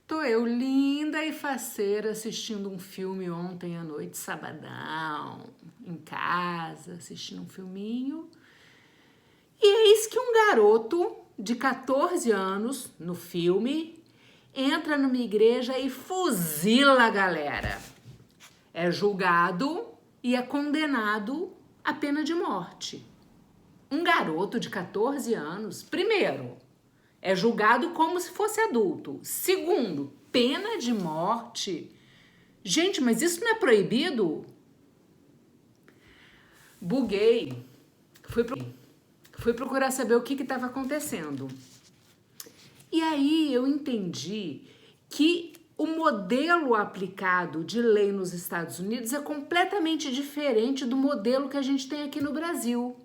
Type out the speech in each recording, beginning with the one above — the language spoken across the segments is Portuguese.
Tô eu linda e faceira assistindo um filme ontem à noite, sabadão, em casa, assistindo um filminho. E eis que um garoto de 14 anos, no filme, entra numa igreja e fuzila a galera. É julgado e é condenado à pena de morte. Um garoto de 14 anos, primeiro, é julgado como se fosse adulto. Segundo, pena de morte. Gente, mas isso não é proibido? Buguei. Fui procurar saber o que estava acontecendo. E aí eu entendi que o modelo aplicado de lei nos Estados Unidos é completamente diferente do modelo que a gente tem aqui no Brasil.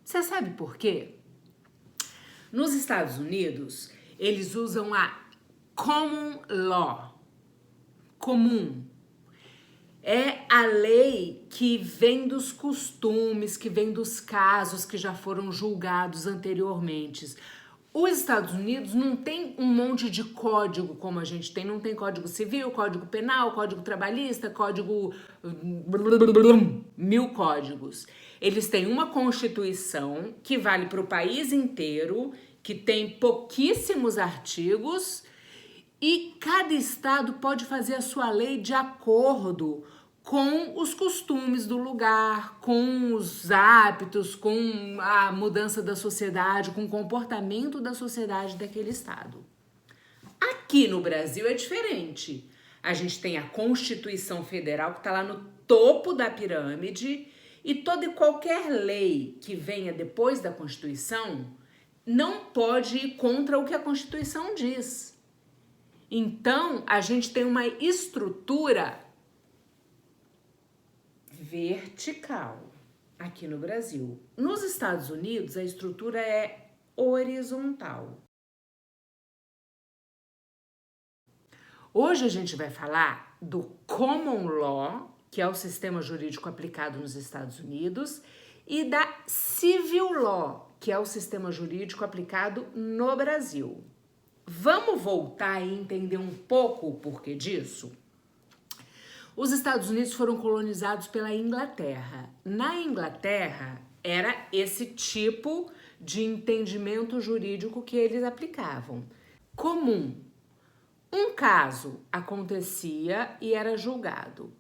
Você sabe por quê? Nos Estados Unidos, eles usam a common law, comum. É a lei que vem dos costumes, que vem dos casos que já foram julgados anteriormente. Os Estados Unidos não tem um monte de código como a gente tem, não tem código civil, código penal, código trabalhista, código... mil códigos. Eles têm uma constituição que vale para o país inteiro, que tem pouquíssimos artigos e cada estado pode fazer a sua lei de acordo com os costumes do lugar, com os hábitos, com a mudança da sociedade, com o comportamento da sociedade daquele estado. Aqui no Brasil é diferente. A gente tem a Constituição Federal que está lá no topo da pirâmide e toda e qualquer lei que venha depois da Constituição não pode ir contra o que a Constituição diz. Então, a gente tem uma estrutura vertical aqui no Brasil. Nos Estados Unidos, a estrutura é horizontal. Hoje a gente vai falar do common law, que é o sistema jurídico aplicado nos Estados Unidos, e da civil law, que é o sistema jurídico aplicado no Brasil. Vamos voltar e entender um pouco o porquê disso? Os Estados Unidos foram colonizados pela Inglaterra. Na Inglaterra, era esse tipo de entendimento jurídico que eles aplicavam. Comum. Um caso acontecia e era julgado.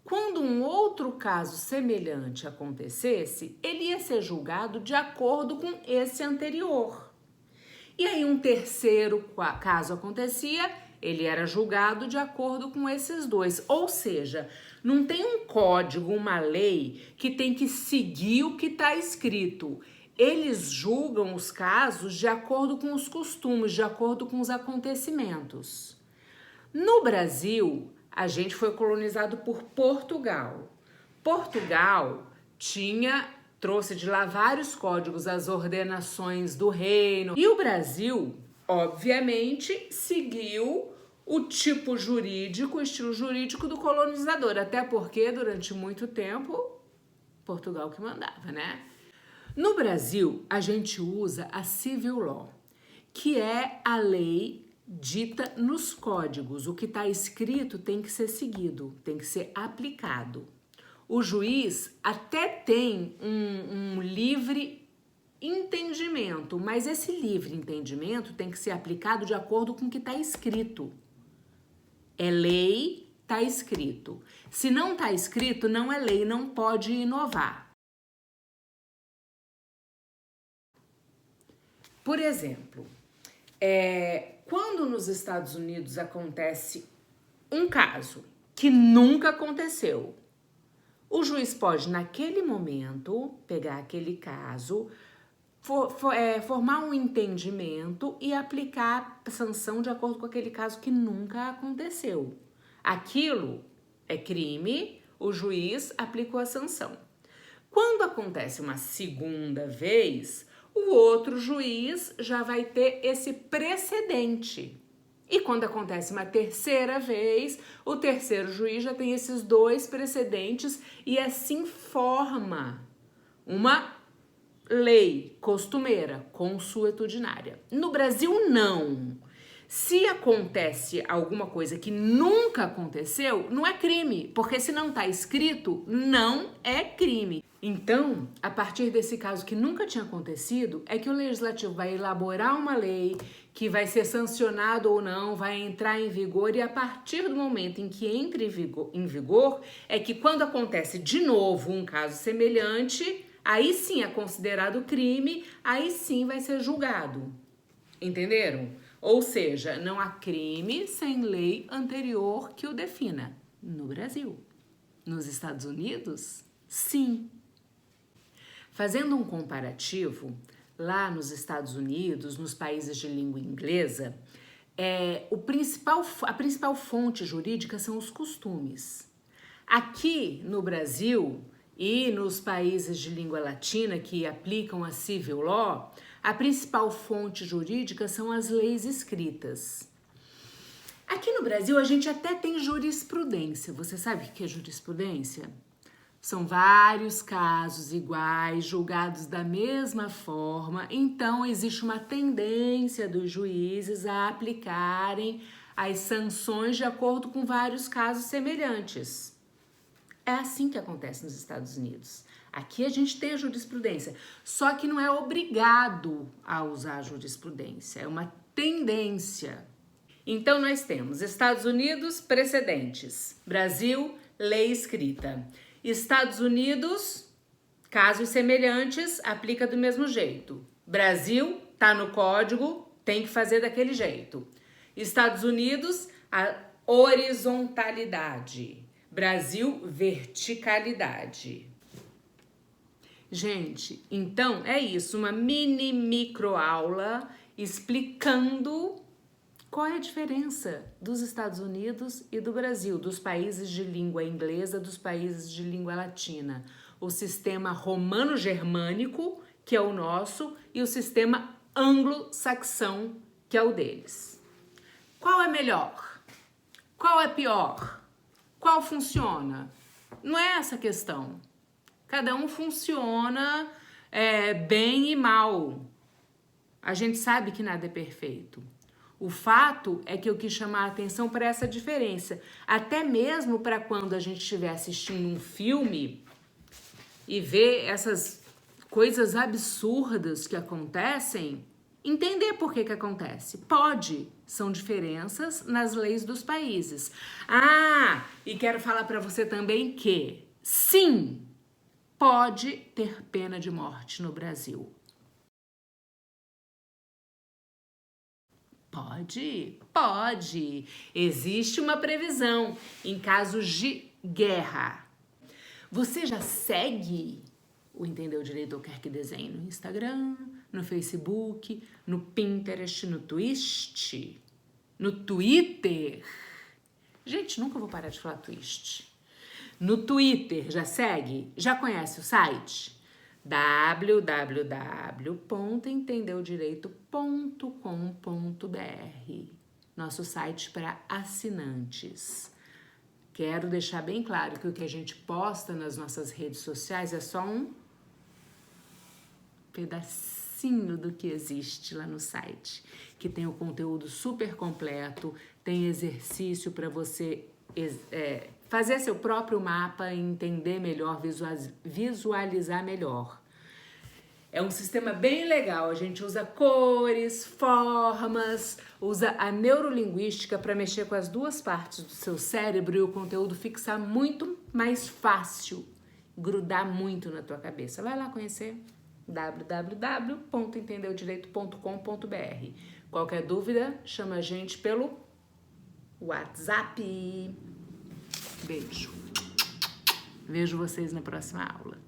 Quando um outro caso semelhante acontecesse, ele ia ser julgado de acordo com esse anterior. E aí um terceiro caso acontecia, ele era julgado de acordo com esses dois. Ou seja, não tem um código, uma lei que tem que seguir o que está escrito. Eles julgam os casos de acordo com os costumes, de acordo com os acontecimentos. No Brasil, a gente foi colonizado por Portugal. Portugal trouxe de lá vários códigos, as ordenações do reino. E o Brasil, obviamente, seguiu o tipo jurídico, o estilo jurídico do colonizador. Até porque, durante muito tempo, Portugal que mandava, né? No Brasil, a gente usa a civil law, que é a lei dita nos códigos. O que está escrito tem que ser seguido, tem que ser aplicado. O juiz até tem um livre entendimento, mas esse livre entendimento tem que ser aplicado de acordo com o que está escrito. É lei, está escrito. Se não está escrito, não é lei, não pode inovar. Por exemplo, quando nos Estados Unidos acontece um caso que nunca aconteceu, o juiz pode, naquele momento, pegar aquele caso, formar um entendimento e aplicar a sanção de acordo com aquele caso que nunca aconteceu. Aquilo é crime, o juiz aplicou a sanção. Quando acontece uma segunda vez, o outro juiz já vai ter esse precedente. E quando acontece uma terceira vez, o terceiro juiz já tem esses dois precedentes e assim forma uma lei costumeira, consuetudinária. No Brasil, não. Se acontece alguma coisa que nunca aconteceu, não é crime, porque se não está escrito, não é crime. Então, a partir desse caso que nunca tinha acontecido, é que o legislativo vai elaborar uma lei que vai ser sancionado ou não, vai entrar em vigor, e a partir do momento em que entra em vigor, é que quando acontece de novo um caso semelhante, aí sim é considerado crime, aí sim vai ser julgado. Entenderam? Ou seja, não há crime sem lei anterior que o defina. No Brasil. Nos Estados Unidos, sim. Fazendo um comparativo, lá nos Estados Unidos, nos países de língua inglesa, a principal fonte jurídica são os costumes. Aqui no Brasil e nos países de língua latina que aplicam a civil law, a principal fonte jurídica são as leis escritas. Aqui no Brasil a gente até tem jurisprudência. Você sabe o que é jurisprudência? São vários casos iguais, julgados da mesma forma, então existe uma tendência dos juízes a aplicarem as sanções de acordo com vários casos semelhantes. É assim que acontece nos Estados Unidos. Aqui a gente tem a jurisprudência, só que não é obrigado a usar a jurisprudência, é uma tendência. Então nós temos Estados Unidos, precedentes, Brasil, lei escrita. Estados Unidos, casos semelhantes, aplica do mesmo jeito. Brasil, tá no código, tem que fazer daquele jeito. Estados Unidos, a horizontalidade. Brasil, verticalidade. Gente, então é isso, uma micro aula explicando qual é a diferença dos Estados Unidos e do Brasil, dos países de língua inglesa, dos países de língua latina. O sistema romano-germânico, que é o nosso, e o sistema anglo-saxão, que é o deles. Qual é melhor? Qual é pior? Qual funciona? Não é essa a questão. Cada um funciona bem e mal. A gente sabe que nada é perfeito. O fato é que eu quis chamar a atenção para essa diferença, até mesmo para quando a gente estiver assistindo um filme e ver essas coisas absurdas que acontecem, entender por que acontece. Pode, são diferenças nas leis dos países. Ah, e quero falar para você também que, sim, pode ter pena de morte no Brasil. Pode, pode. Existe uma previsão em casos de guerra. Você já segue o Entendeu Direito ou Quer Que Desenhe no Instagram, no Facebook, no Pinterest, no Twitch, no Twitter? Gente, nunca vou parar de falar Twitch. No Twitter, já segue? Já conhece o site? www.entendeodireito.com.br, nosso site para assinantes. Quero deixar bem claro que o que a gente posta nas nossas redes sociais é só um pedacinho do que existe lá no site, que tem o conteúdo super completo, tem exercício para você fazer seu próprio mapa, entender melhor, visualizar melhor. É um sistema bem legal, a gente usa cores, formas, usa a neurolinguística para mexer com as duas partes do seu cérebro e o conteúdo ficar muito mais fácil, grudar muito na tua cabeça. Vai lá conhecer www.entendeodireito.com.br. Qualquer dúvida, chama a gente pelo WhatsApp. Beijo. Vejo vocês na próxima aula.